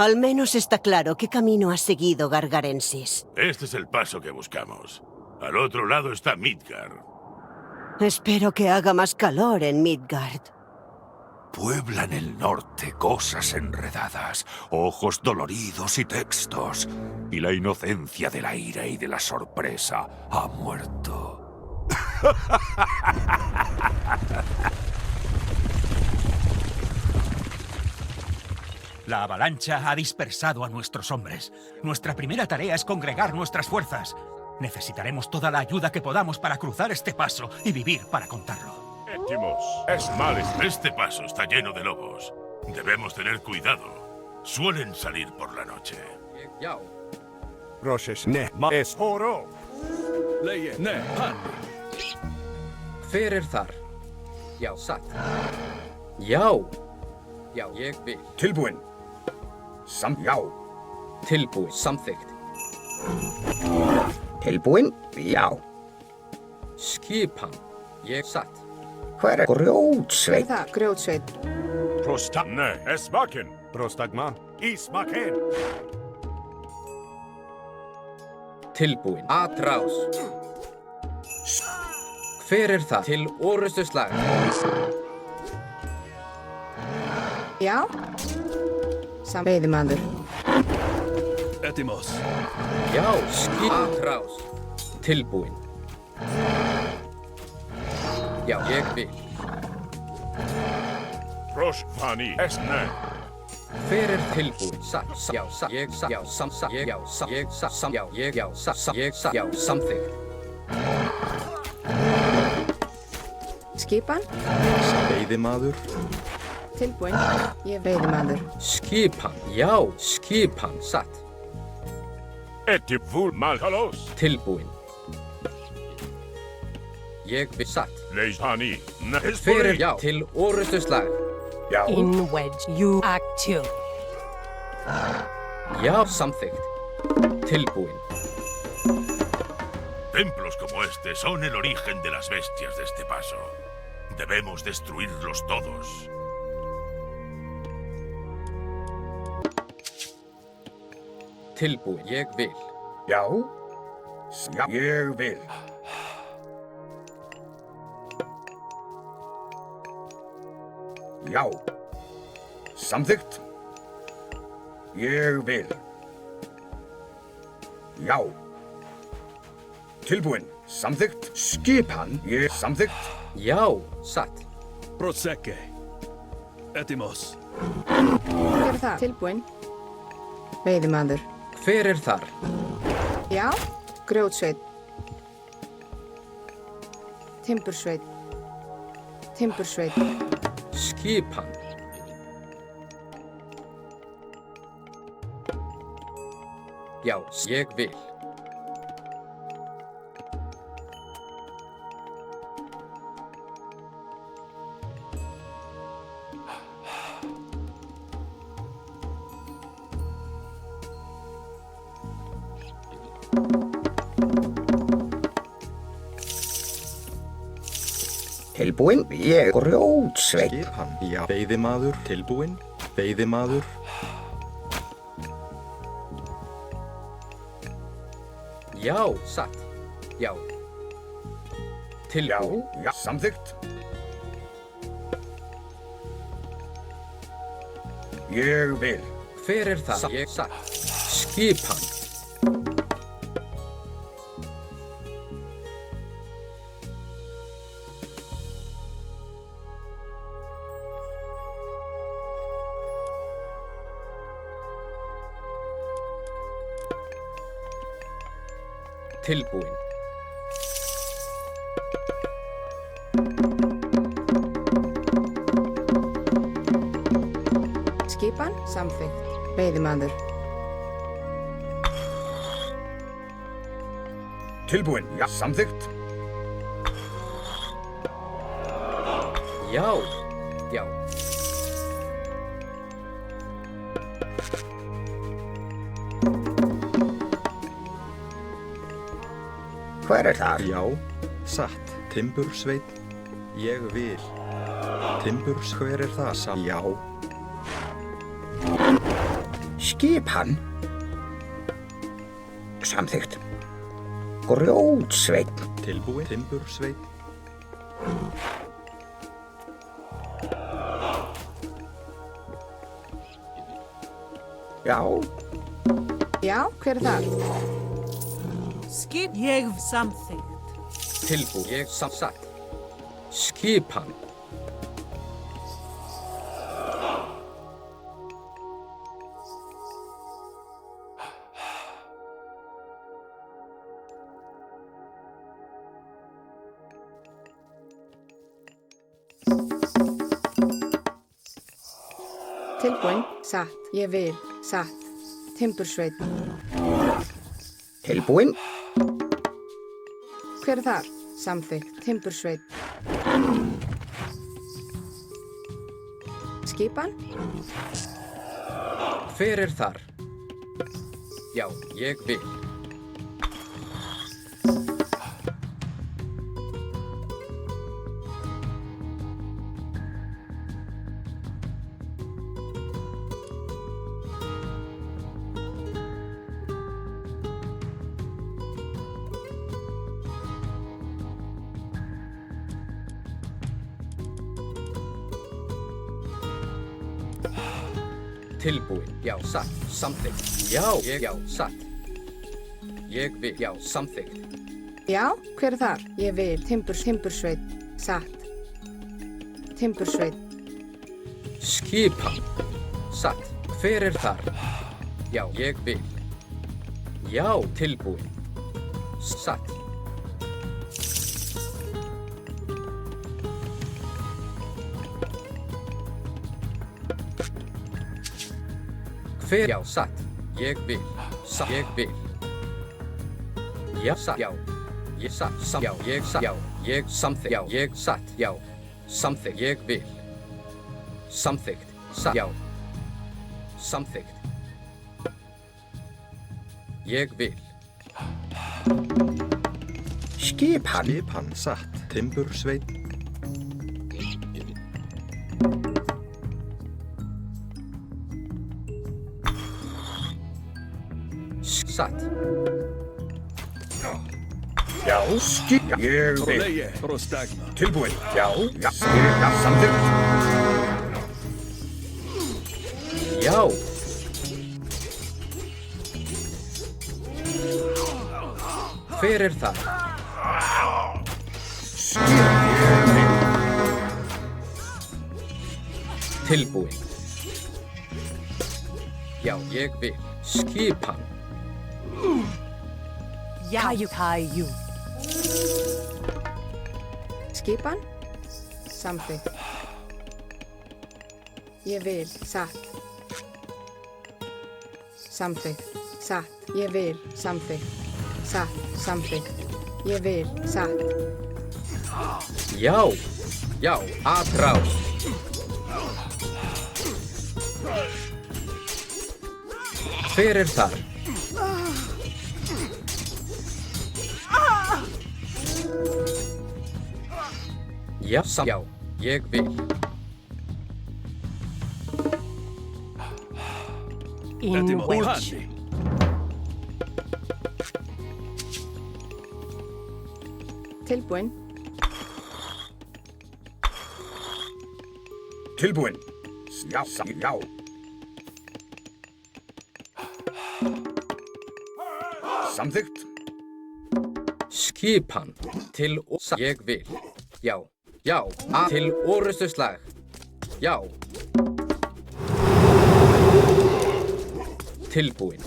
Al menos está claro qué camino ha seguido Gargarensis. Este es el paso que buscamos. Al otro lado está Midgard. Espero que haga más calor en Midgard. Pueblan el norte cosas enredadas, ojos doloridos y textos. Y la inocencia de la ira y de la sorpresa ha muerto. La avalancha ha dispersado a nuestros hombres. Nuestra primera tarea es congregar nuestras fuerzas. Necesitaremos toda la ayuda que podamos para cruzar este paso y vivir para contarlo. Este paso está lleno de lobos. Debemos tener cuidado. Suelen salir por la noche. Tilbúin. Tilbúin. Samþykkt. Tilbúin. Já. Skipan. Ég satt. Hver grjótsveit? Það, grjótsveit. Prostagna. Esmakin. Prostagma. Ismakin. Tilbúin. Atrás. Hver það? Til orustu slag. Já. Veiðimaður. Etimos. Já, atrás. Tilbúin. Já, ég vil. Proshvani. Esne. Hver tilbúin? Já, ég, já, ég, já, ég, já, ég, já, samþykkt. Skipan. Veiðimaður. Tilbúin. Ég veiðimaður. Skipan, já, skipan, satt. Etifur malkalos. Tilbúin. Ég vil satt. Leishani. Hver já, til orustu slag. Já. In wedge, you act two. Já, samþykkt. Tilbúin. Templos como este son el origen de las bestias de este paso. Debemos destruirlos todos. Tilbúin, ég vil. Já. Já, ég vil. Já. Samþykkt. Ég vil. Já. Tilbúin. Samþykkt. Skipan. Ég samþykkt. Já, satt. Protseke. Etimos. Hver það? Tilbúin. Veiðimaður. Hver þar? Já. Grjótsveit. Timbursveit. Timbursveit. Skipan. Já, ég vil. Tilbúin, ég grjótsveit. Skipan. Já. Veiðimaður. Tilbúin. Veiðimaður. Já, satt. Já. Tilbúin. Já, samþykkt. Ég vil. Hver það? Ég satt. Skipan. Tilbúin. Skipan. Samþykkt. Veiðimaður. Tilbúin. Já, samþykkt. Já. Já. Hver það? Já. Satt. Timbursveit. Ég vil. Timburs, hver það? Já. Skipan. Samþykkt. Grjótsveinn. Tilbúin. Timbursveit. Já. Já, hver er það? Skip. Ég samþykkt. Tilbúin. Ég samsagt. Skipan. Tilbúin. Satt. Ég vil. Satt. Timbursveit. Tilbúin. Hver er það? Samþykkt. Timbursveit. Skipan. Hver er þar? Já, ég vil. Tilbúin. Já, satt. Samþykkt. Já, satt. Ég vil. Já, samþykkt. Já, hver er þar? Ég vil. Timbursveit. Satt. Timbursveit. Skipan. Satt. Hver er þar? Já, ég vil. Já, tilbúin. Satt. Hver? Já, satt. Ég vil. Satt. Ég vil. Já, satt. Já. Ég satt. Já, ég satt. Já, ég samþykkt. Já, ég satt. Já. Samþykkt. Ég vil. Samþykkt. Satt. Já. Samþykkt. Ég vil. Skipan. Skipan. Satt. Timbursveit. Satt. Já. Ég vil. Tilbúin. Já. Já. Samþykkt. Já. Hver er það? Tilbúin. Já, ég vil. Skipan. Kaju. Skipan. Samþykkt. Ég vil. Satt. Samþykkt. Satt. Ég vil. Samþykkt. Satt. Samþykkt. Ég vil. Satt. Já. Já, atrás. Hver er þar? Já, já, ég vil. In which? Tilbúin. Tilbúin. Já. Já. Samþykkt. Skipan. Til ég vil. Já. Já. Til orustuslag. Já. Tilbúin.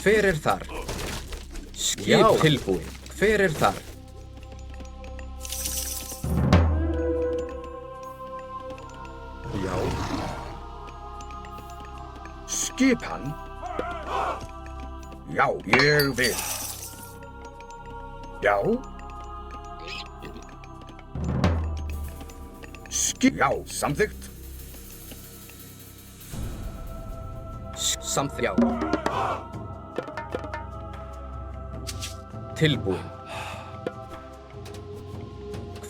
Hver er þar? Já. Tilbúin. Hver er þar? Já. Skipan. Já, ég vil. Já. Já, samþykkt. Samþykkt. Já. Tilbúin.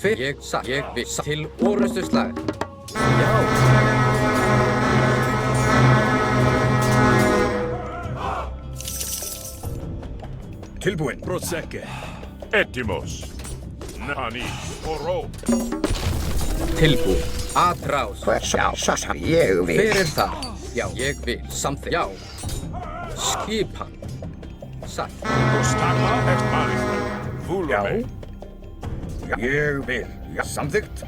Hver ég vil til orustuslag. Já. Tilbúin. Prosecke. Etimos. Nani. Oro. Tilbúin. Atrás. Ég vil. Hver er það? Já, ég vil. Samþykkt. Já. Skipan. Satt. Prostagma et malistra. Já. Fúlume. Ég vil. Já, samþykkt.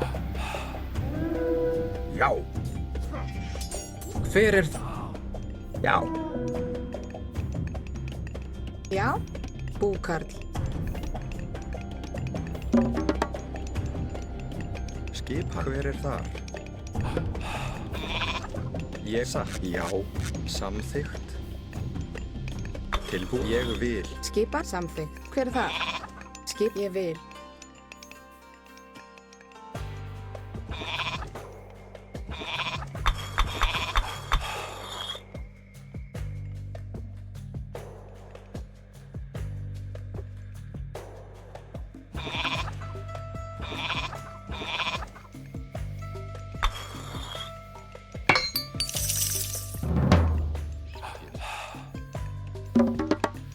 Já. Hver er það? Já. Já. Búkarl. Skipan. Hver er þar? Ég satt. Já. Samþykkt. Tilbúin. Ég vil. Skipa. Samþykkt. Hver er það? Skip. Ég vil.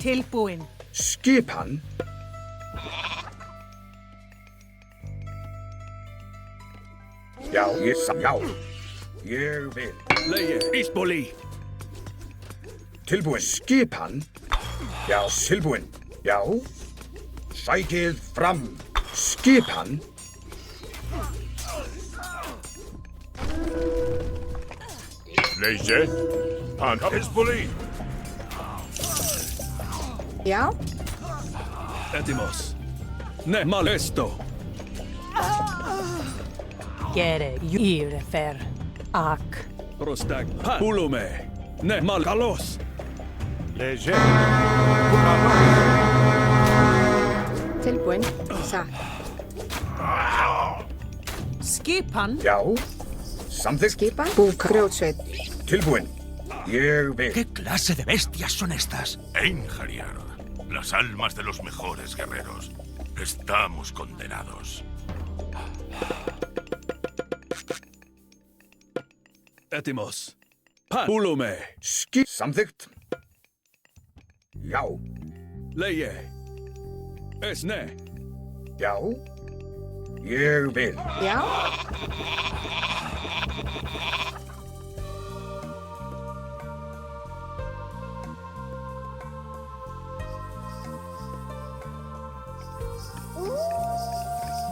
Tilbúin. Skipan. Já. Já. Ég vil. Leie. Isboli. Tilbúin. Skipan. Já. Tilbúin. Já. Sækið fram. Skipan. Leise. Han. Isboli. Já. Etimos. Ne malesto. Gereg. Irefer. Ak. Prostag. Pulume. Ne mal. Kalos. Leise. Tilbúin. Satt. Skipan. Já. Samþykkt. Skipa. Búkarl. Grjótsveit. Tilbúin. Ég vil. ¿Qué clase de bestias son estas? Einherjar. Las almas de los mejores guerreros. Estamos condenados. Etimos. Pulume. Samþykkt. Já. Leie. Esne. Já. Ég vil. Já.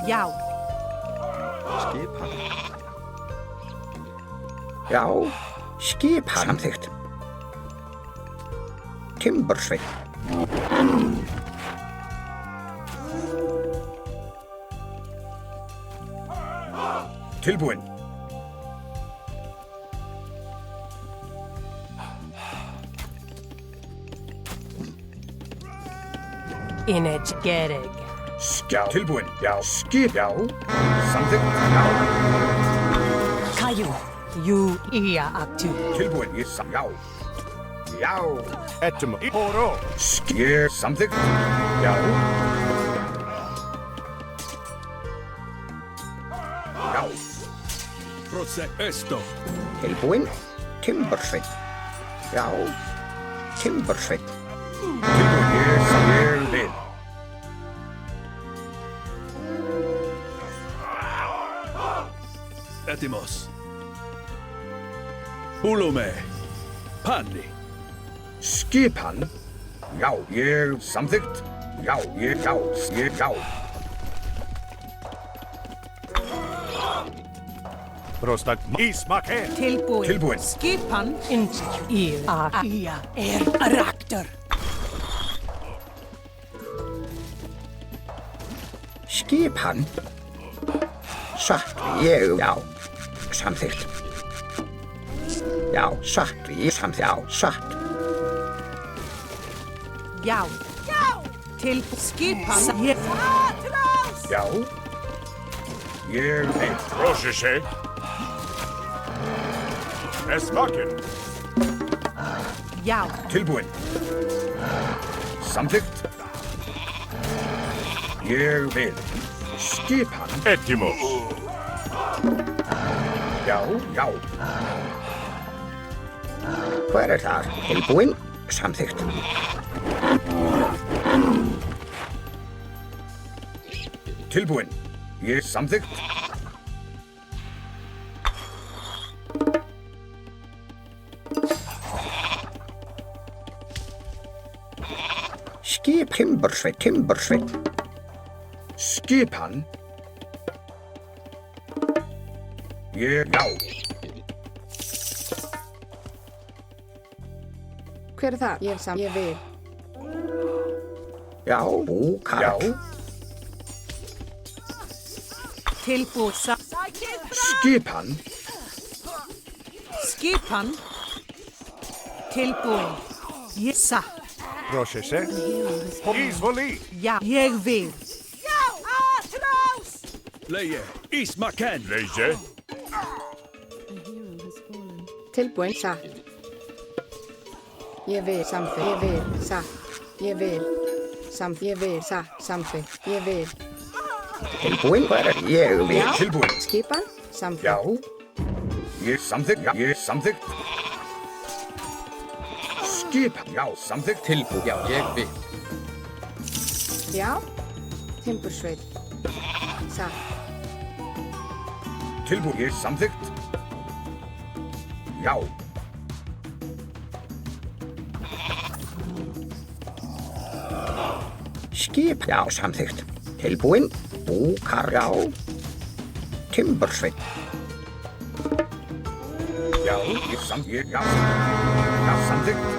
Já. Skipan. Já. Skipan. Samþykkt. Timbursveit. Tilbúin. Inej. Gereg. Já. Tilbúin. Já. Skip. Já. Samþykkt. Já. Kayu. Ju. Ia. Aktu. Tilbúin. Já. Já. Etim. Oro. Ég. Samþykkt. Já. Já. Prosec. Esto. Tilbúin. Timbursveit. Já. Timbursveit. Tilbúin. Ég vil. Etimos. Pulume. Panni. Skipan. Já. Ég. Samþykkt. Já. Ég. Já. Ég. Já. Prostag. Ismake. Tilbúin. Tilbúin. Skipan. Inch. Ir. Ak. Ia. Raktor. Skipan. Satt. Ég. Já. Samþykkt. Já. Satt. Ég. Samþykkt. Já. Satt. Já. Til skipan. Ég. Já. Ég vil. Roshishe. Esmaken. Já. Tilbúin. Samþykkt. Ég vil. Skipan. Etimos. Já. Já. Hver er þar? Tilbúin. Samþykkt. Tilbúin. Ég samþykkt. Skip Timbersveit. Skipan. Já. Hver er það? Ég vil. Já, Karl. Já. Tilbúið. Skipan. Skipan. Tilbúið. Ég satt. Proszę się. Izvoli. Já, ég vil. Leje, Ismaken. Leje. Tilbúin. Satt. Ég vil. Samþykkt. Ég vil. Satt. Ég vil. Samþykkt. Ég vil. Satt. Samþykkt. Ég vil. Tilbúin. Ég vil. Já. Tilbúin. Skipan. Samþykkt. Já. Ég samþykkt. Já. Ég samþykkt. Skipan. Já, samþykkt. Tilbúið. Já, ég vil. Já. Timbersveit. Satt. Tilbúin. Ég samþykkt. Já. Skip. Já, samþykkt. Tilbúin. Búkar. Já. Timbersveit. Já, ég samþykkt. Já, samþykkt.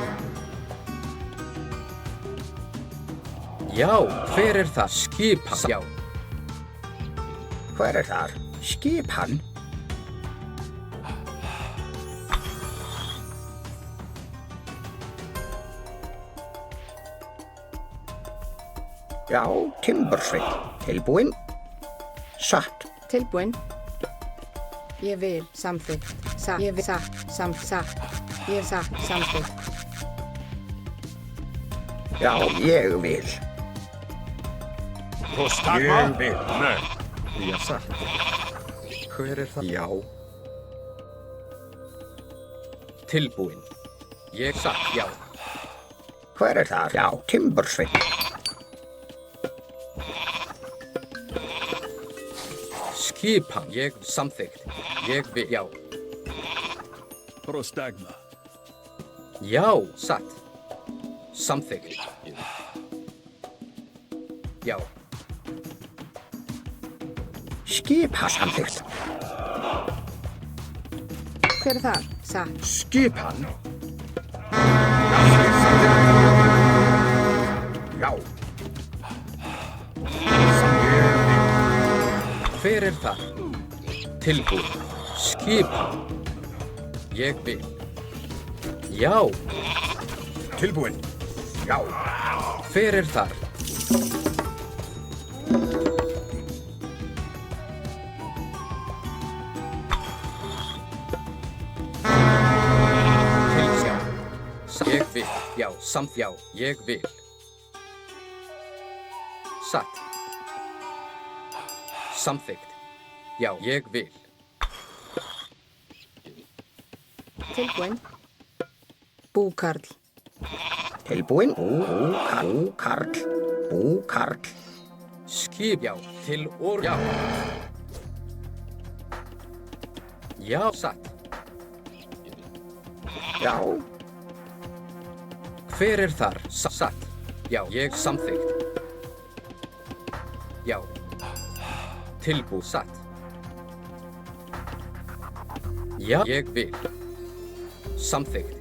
Já, hver er það? Skipan. Já. Hver er þar? Skipan. Já, Timbersveit. Tilbúin. Satt. Tilbúin. Ég vil. Samþykkt. Satt. Ég vil. Satt. Satt. Ég satt. Samþykkt. Já, ég vil. Prostagma? Ég vil. Nei. Já, satt. Hver er það? Já. Tilbúin. Ég satt. Já. Hver er þar? Já, Timbersveit. Skipan. Ég samþykkt. Ég vil. Já. Prostagma. Já, satt. Samþykkt. Já. Skipan. Samþykkt. Hver er það? Satt. Skipan. Já, ég samþykkt. Já. Hver er það? Tilbúið. Skipan. Ég vil. Já. Tilbúin. Já. Hver er þar? Tilsjá. Ég vil. Já, samt já. Ég vil. Satt. Samþykkt. Já, ég vil. Tilbúin. Búkarl. Tilbúin. Búkarl. Búkarl. Skip. Já, til og já. Já, satt. Já. Hver er þar? Satt. Já, ég samþykkt. Já. Tilbúið. Satt. Já, ég vil. Samþykkt.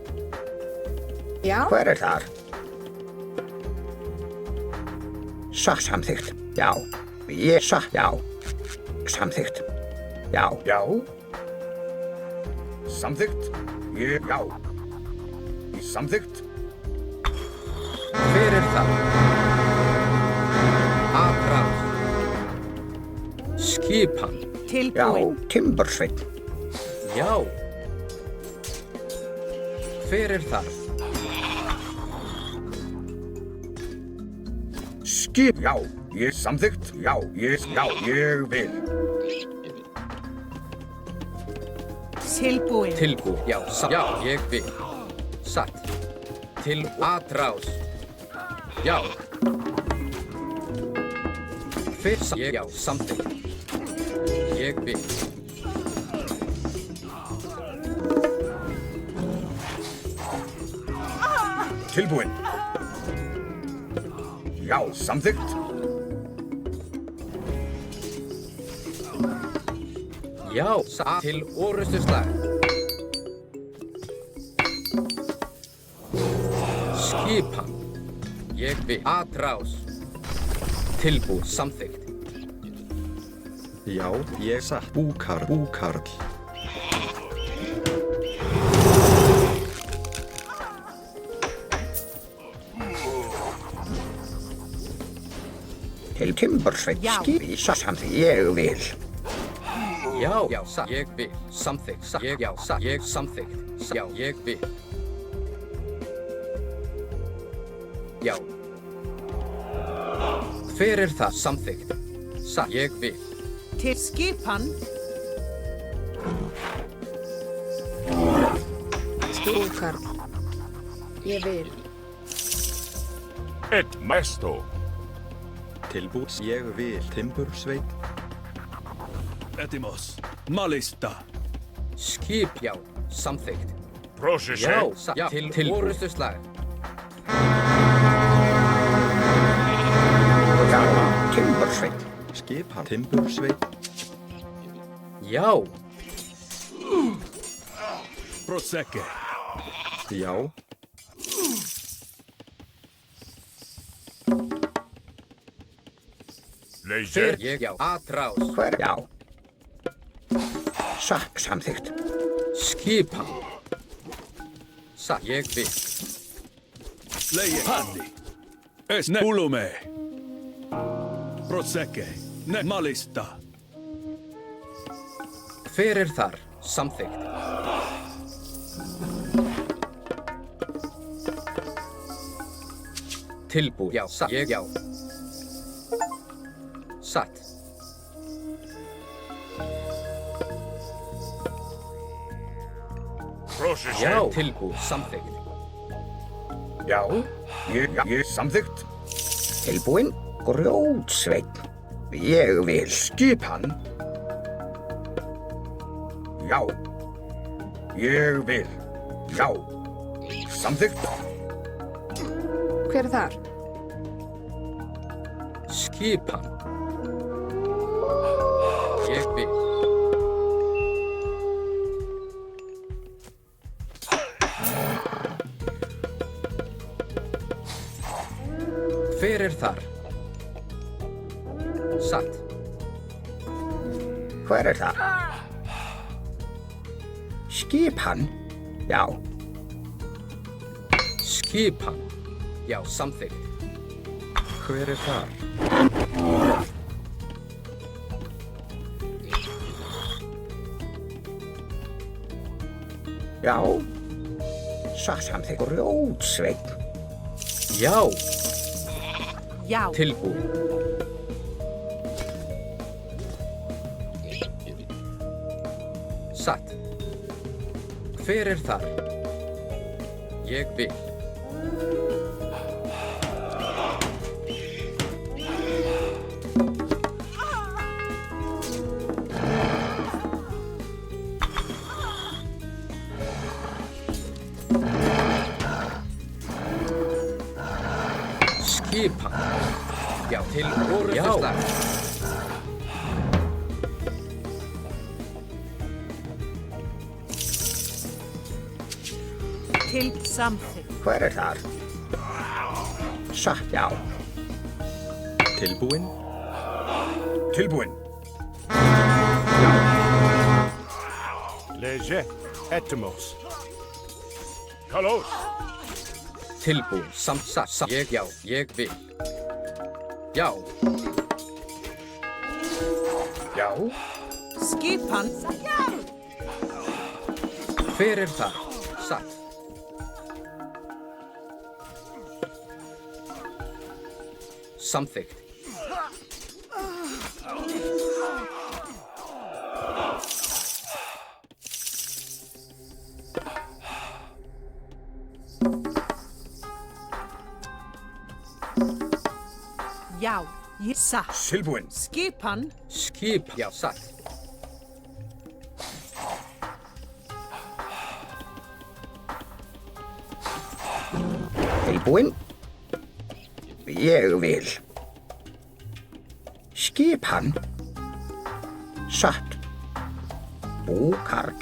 Já. Hver er þar? Satt. Samþykkt. Já. Ég satt. Já. Samþykkt. Já. Já. Samþykkt. Ég. Já. Ég samþykkt. Hver er það? Atrás. Skipan. Já. Tilbúið. Timbersveit. Já. Hver er það? Skip. Já. Ég samþykkt. Já. Ég vil. Tilbúið. Tilbúið. Já, já, ég vil. Satt. Til atrás. Já. Ég, já, samþykkt. Ég vil. Tilbúin. Já, samþykkt. Já, til orustuslag. Skipan. Ég vil. Atrás. Tilbúið, samþykkt. Já, ég satt. Búkarl. Til Timbersveit skipi samþykkt. Ég vil. Já, já, ég vil. Samþykkt. Ég samþykkt. Já, ég vil. Já. Hver er það? Samþykkt. Ég vil. Til skipan. Búkarl. Ég vil. Et mesto. Tilbúið. Ég vil. Timbursveit. Etimos. Malista. Skip, já, samþykkt. Procese. Já, til orustuslag. Já, Timbersveit. Skipan. Timbursveit. Já. Prosecke. Já. Leise. Ég, já, atrás. Hver? Já. Samþykkt. Skipan. Ég vil. Leie. Handi. Es ne ulume. Prosecke. Ne malista. Hver er þar? Samþykkt. Tilbúið. Já, ég, já. Satt. Procese. Já, tilbúið, samþykkt. Já, ég samþykkt. Tilbúin. Grjótsveit. Ég vil. Skipan. Já. Ég vil. Já. Samþykkt. Hver er þar? Skipan. Ég vil. Hver er þar? Satt. Hver er það? Skipan. Já. Skipan. Já, samþykkt. Hver er þar? Já. Samþykkt. Grjótsveit. Já. Já. Tilbúið. Satt. Hver er þar? Ég vil. Skipan. Já, til orustuslag. Til samþykkt. Hver er þar? Já. Tilbúin. Tilbúin. Leise. Etimos. Kalos. Tilbúið, ég, já, ég vil. Já. Já. Skipan. Hver er það? Satt. Samþykkt. Já. Ég satt. Tilbúin. Skipan. Skip. Já, satt. Tilbúin. Ég vil. Skipan. Satt. Búkarl.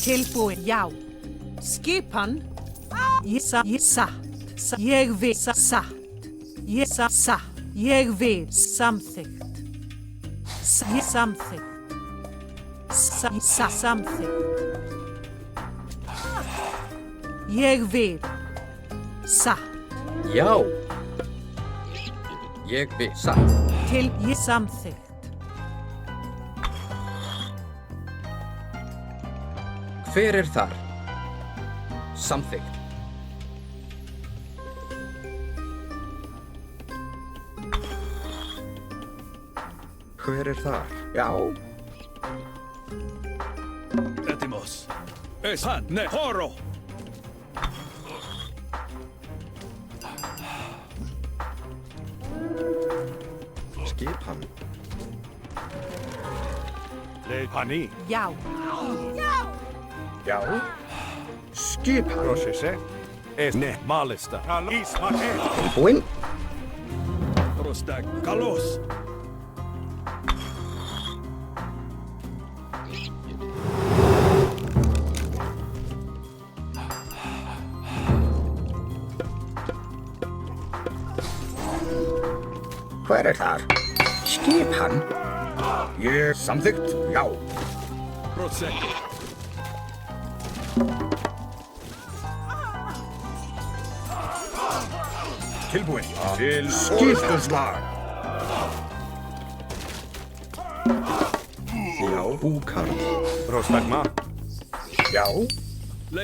Tilbúin. Já. Skipan. Ég satt. Ég vil. Satt. Ég satt. Ég vil. Samþykkt. Ég samþykkt. Samþykkt. Ég vil. Satt. Já. Ég vil. Satt. Til ég samþykkt. Hver er þar? Samþykkt. Hver er þar? Já. Etimos. Es han ne horo. Skipan. Hani. Já. Já. Skipan. Prosese. Es ne malista. Tilbúin. Prostag. Kalos. Hver er þar? Skipan. Ég samþykkt. Já. Prosecco. Tilbúin. Til skýrslunslag. Já. Búkarl. Prostagma. Já.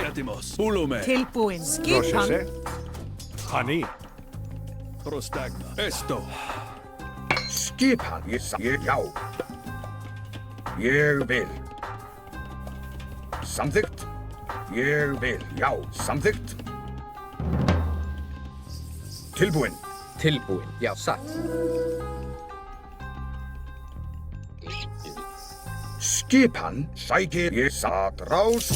Etimos. Ulume. Tilbúin. Skipan. Prosese. Hani. Prostagma. Esto. Skipan. Já. Ég vil. Samþykkt. Ég vil. Já. Samþykkt. Tilbúin. Tilbúin. Já, satt. Skipan sækir ég satt rás.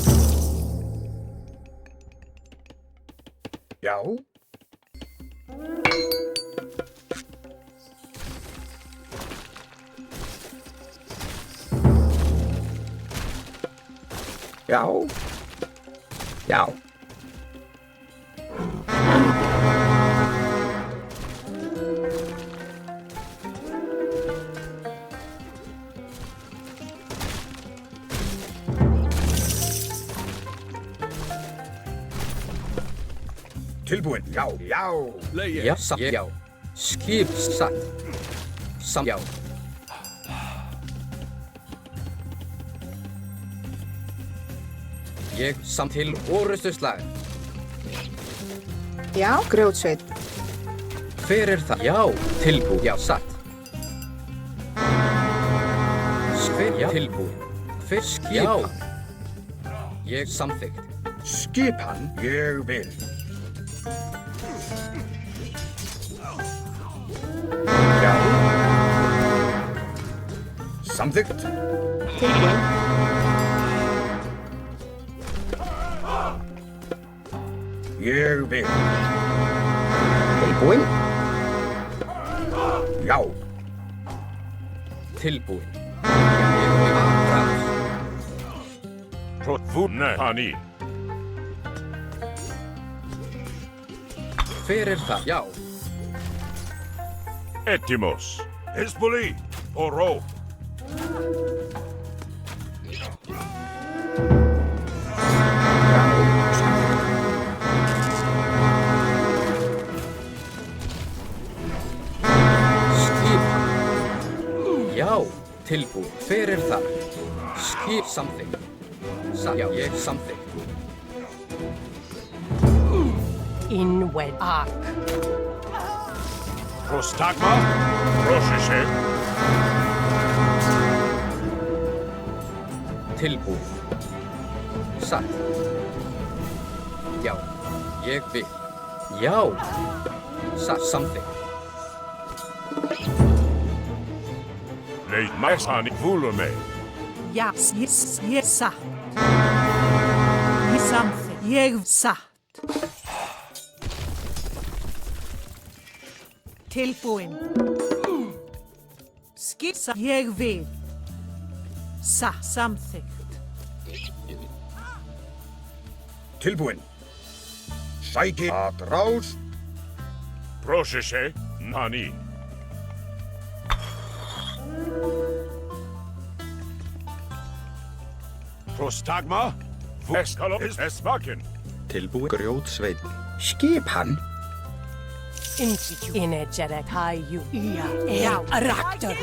Já. Já. Já. Tilbúin. Já. Já. Leie. Já, satt. Já. Skip. Satt. Já. Ég samt til orustuslag. Já, grjótsveit. Hver er það? Já, tilbúin. Já, satt. Hver? Já, tilbúin. Hver? Skipan. Ég samþykkt. Skipan. Ég vil. Já. Samþykkt. Tilbúin. Ég vil. Tilbúin. Já. Tilbúin. Ég vil aðrás. Protvunne. Hani. Hver er það? Já. Etimos. Hespoli. Oro. Já, tilbúin. Hver er það? Skip samþykkt. Já, ég samþykkt. Innved ark. Prostagma. Prosese. Tilbúin. Satt. Já. Ég vil. Já. Satt. Samþykkt. Leit Mæsani Vúlume. Ja, ég satt. Ég samþykkt. Ég satt. Tilbúin. Skissa. Ég vil. Satt. Samþykkt. Tilbúin. Sæki atrás. Prosese Nani. Prostagma Veskalo Esmakin. Tilbúin. Grjótsveinn. Skipan. Energetic haju. Ja, raktor.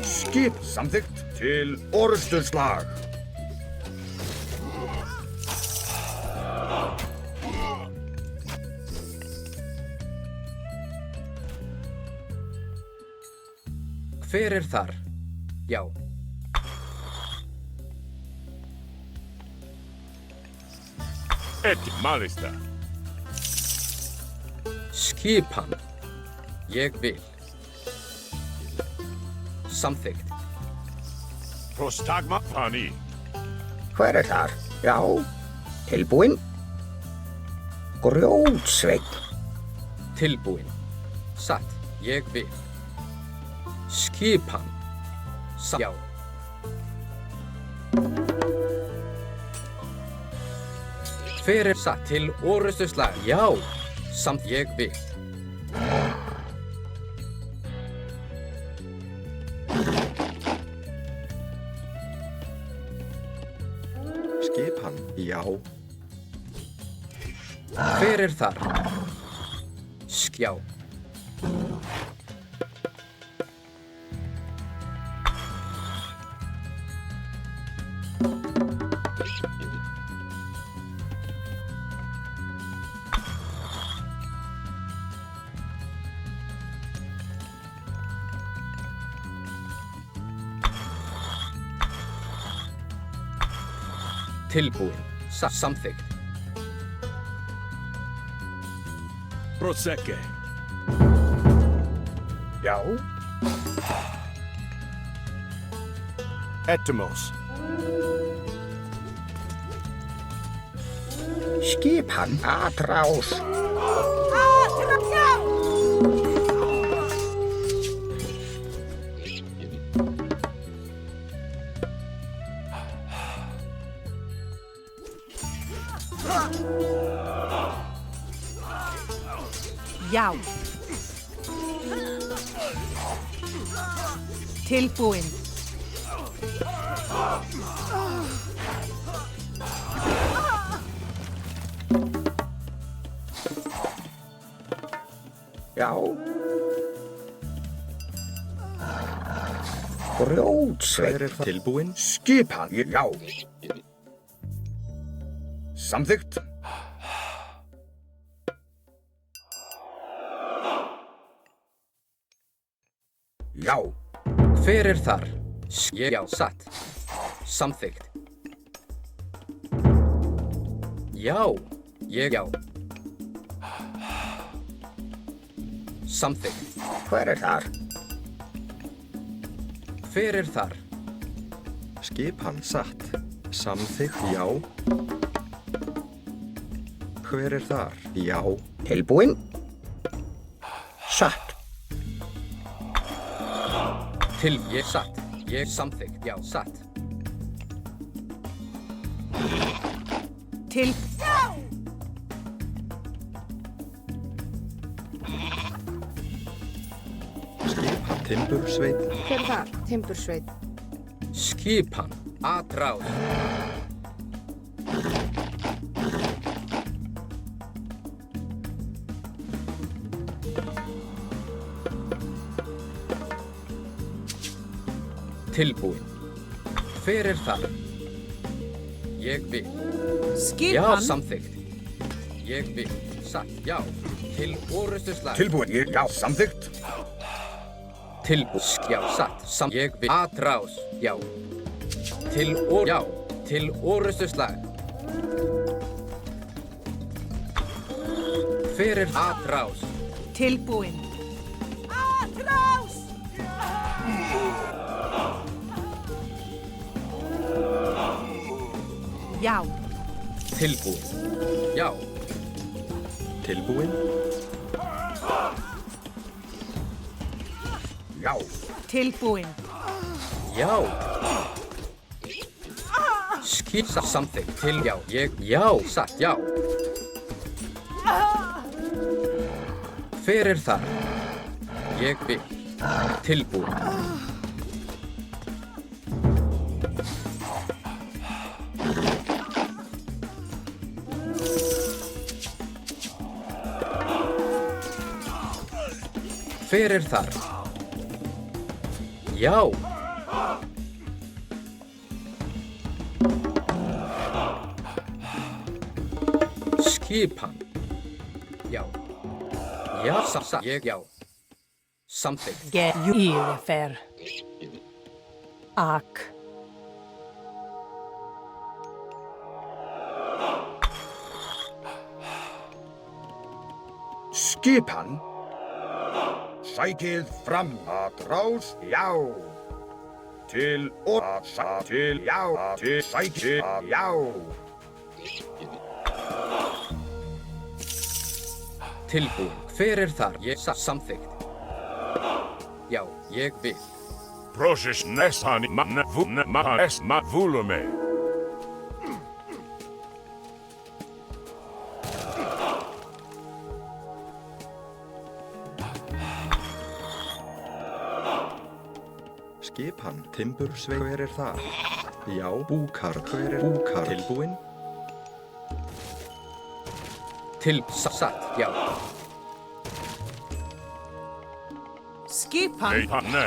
Skip samþykkt til orrustuslag. Hver þar? Já. Et Malista. Skipan. Ég vil. Samþykkt. Prostagma Fani. Hver þar? Já. Tilbúin. Grjótsveinn. Tilbúin. Satt. Ég vil. Skipan. Já. Hver satt til orrustuslag? Já. Samt ég vil. Skipan. Já. Hver þar? Já. Tilbúin. Samþykkt. Prosecke. Já. Etymos. Skipan atrás. Já. Tilbúin. Já. Grjótsveinn. Tilbúin. Skipan. Já. Samþykkt. Já. Hver þar? Já. Satt. Samþykkt. Já. Ég. Já. Samþykkt. Hver þar? Hver þar? Skipan. Satt. Samþykkt. Já. Hver þar? Já. Tilbúin. Satt. Til ég satt. Ég samþykkt. Já. Satt. Til. Skipan. Timbursveinn. Hver þar? Timbursveit. Skipan. Atrás. Tilbúin. Hver þar? Ég vil. Skipan. Já. Samþykkt. Ég vil. Satt. Já. Til orrustuslag. Tilbúin. Já. Samþykkt. Tilbúin. Já. Satt. Ég vil. Atrás. Já. Já. Til orrustuslag. Hver er atrás? Tilbúin. Atrás! Já. Tilbúin. Já. Tilbúin. Já. Tilbúin. Já. Skýta something. Til já. Já. Satt. Já. Hver er þar? Ég vil. Tilbúin. Hver er þar? Já. Skipan. Já. Já, ég já. Something. Get yfir. Ak. Skipan. Sækið fram. Atrás. Já. Til orsa. Til já. Til sækið. Já. Tilbúin. Hver er þar? Ég samþykkt. Já, ég vil. Prosis nesani ma vulume. Skipan, timbursveig, hver er það? Já, búkard, hver er búkard? Tilbúin. Satt, já. Skipan. Nei, panne.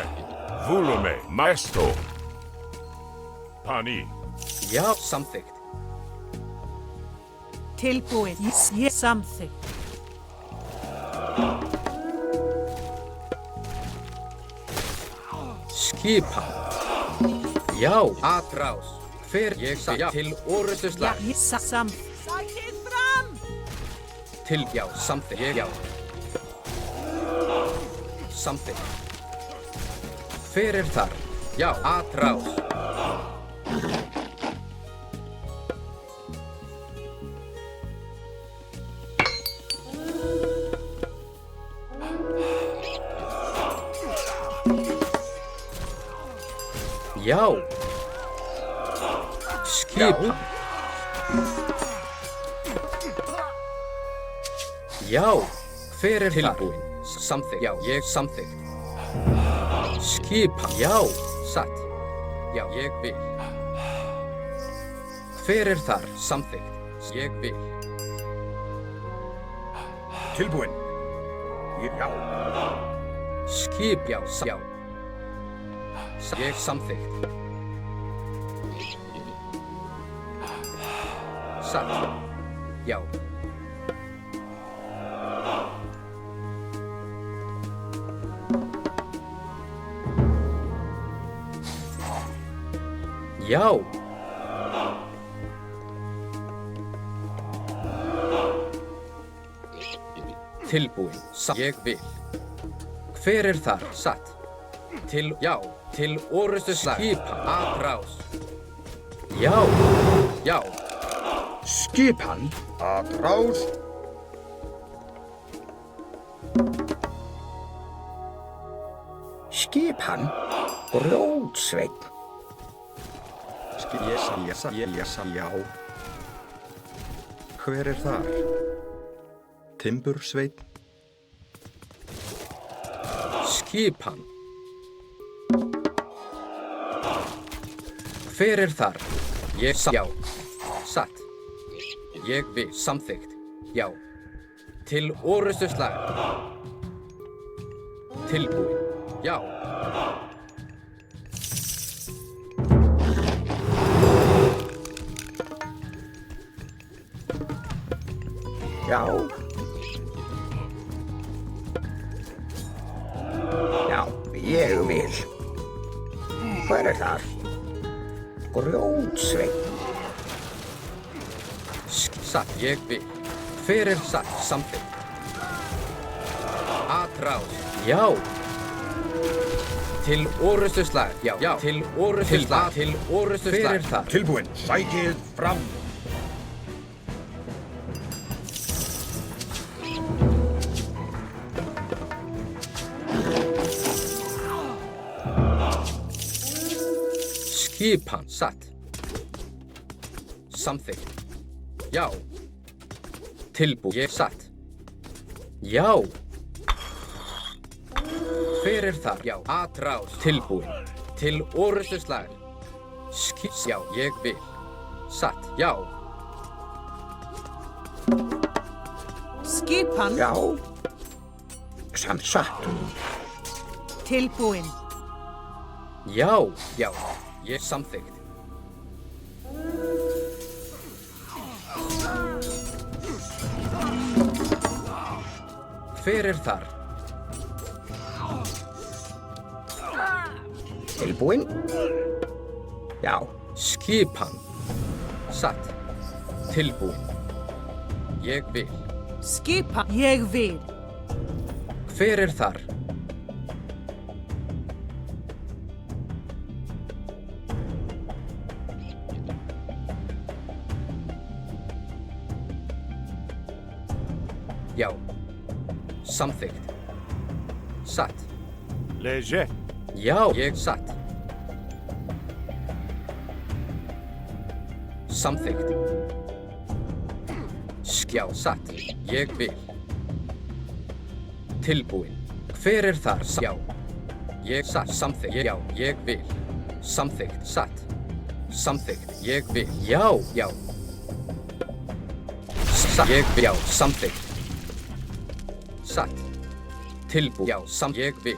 Volume, maesto. Pani. Já, samþykkt. Tilbúin. Ég samþykkt. Skipan. Já, atrás. Hver ég já. Til orrustuslag. Ég samþykkt. Sækið fram! Til já, samþykkt. Ég já. Samþykkt. Hver er þar? Já, atrás. Já. Skipan. Já. Hver er tilbúin? Samþykkt. Já, ég samþykkt. Skipan. Já. Satt. Já, ég vil. Hver er þar? Samþykkt. Ég vil. Tilbúin. Já. Skip. Já. Já. Ég samþykkt. Satt. Já. Já. Tilbúin. Ég vil. Hver er þar? Satt. Til, já. Til orrustuslag. Skipan. Atrás. Já. Já. Skipan. Atrás. Skipan. Grjótsveinn. Já. Hver er þar? Timbursveig. Skipan. Hver er þar? Ég já. Satt. Ég vil. Samþykkt. Já. Til orrustuslag. Tilbúin. Já. Já. Já, ég vil. Hver er þar? Grjótsveinn. Satt, ég vil. Hver er satt? Samþykkt. Atráð. Já. Til orustuslag. Já. Já. Til orustuslag. Til orustuslag. Hver er það? Tilbúin. Sækið fram. Skipan. Satt. Samþykkt. Já. Tilbúið. Satt. Já. Hver er þar? Já. Atráð. Tilbúin. Til orustuslag. Já. Ég vil. Satt. Já. Skipan. Já. Satt. Tilbúin. Já. Já. Ég samþykkt. Hver er þar? Tilbúin. Já. Skipan. Satt. Tilbúin. Ég vil. Skipan. Ég vil. Hver er þar? Já. Samþykkt. Satt. Léger. Já, ég satt. Samþykkt. Skjá, satt. Ég vil. Tilbúin. Hver er þar? Já. Ég satt. Samþykkt. Já, ég vil. Samþykkt. Satt. Samþykkt. Ég vil. Já, já. Satt. Ég vil. Já, samþykkt. Satt. Tilbúin. Já, ég vil.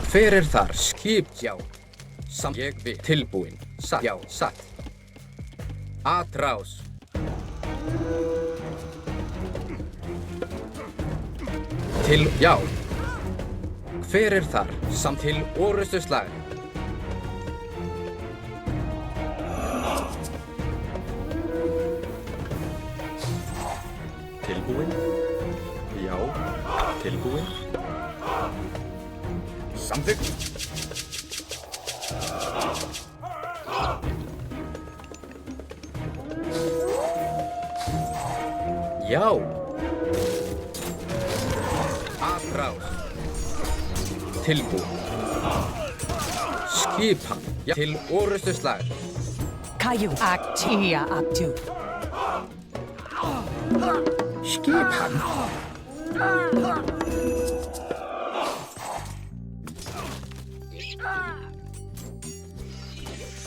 Hver er þar? Skip. Já. Ég vil. Tilbúin. Satt. Já, satt. Atrás. Já. Hver er þar? Til orustuslag. Tilbúin. Já. Tilbúin. Samþykkt. Já. Atrás. Tilbúin. Skipan. Já. Til orustuslag. Kayu. Aktia aktu. Skipan.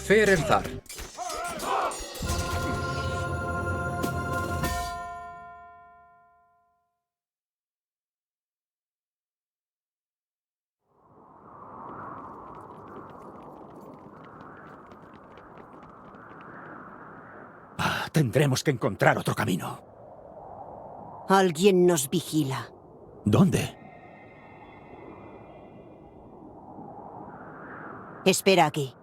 Hver er þar? Tendremos que encontrar otro camino. Alguien nos vigila. ¿Dónde? Espera aquí.